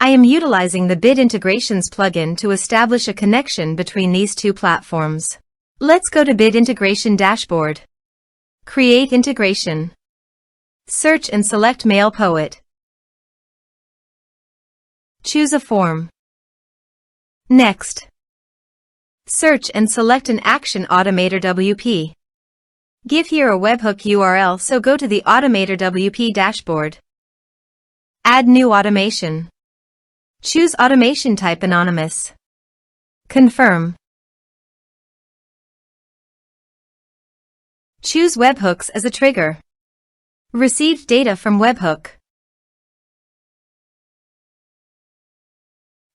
I am utilizing the Bit Integrations plugin to establish a connection between these two platforms. Let's go to Bit Integration Dashboard. Create integration. Search and select MailPoet. Choose a form. Next. Search and select an action AutomatorWP. Give here a webhook URL, so go to the AutomatorWP dashboard. Add new automation. Choose automation type anonymous. Confirm. Choose webhooks as a trigger. Received data from webhook.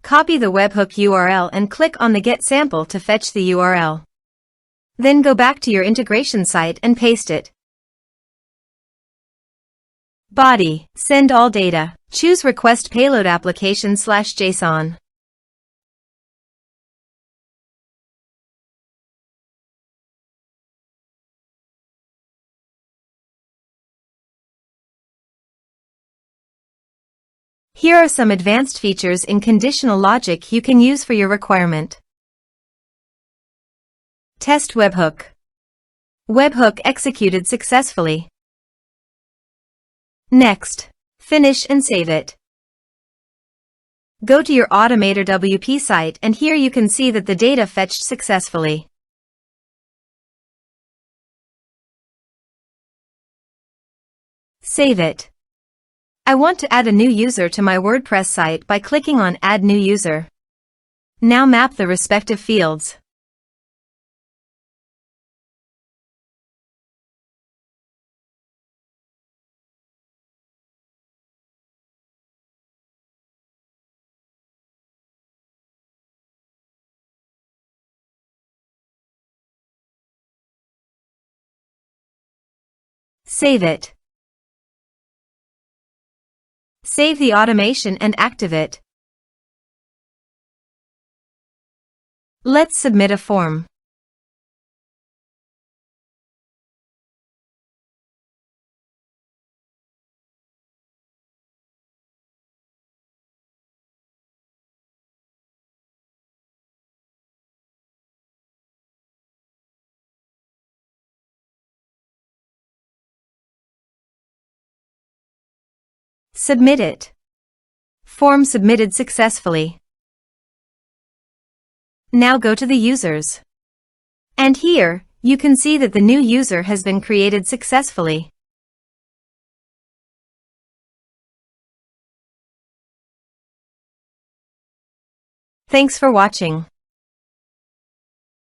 Copy the webhook URL and click on the Get Sample to fetch the URL. Then go back to your integration site and paste it. Body, send all data. Choose request payload application/JSON. Here are some advanced features in conditional logic you can use for your requirement. Test webhook. Webhook executed successfully. Next. Finish and save it. Go to your AutomatorWP site and here you can see that the data fetched successfully. Save it. I want to add a new user to my WordPress site by clicking on Add New User. Now map the respective fields. Save it. Save the automation and active it. Let's submit a form. Submit it. Form submitted successfully. Now go to the users. And here, you can see that the new user has been created successfully. Thanks for watching.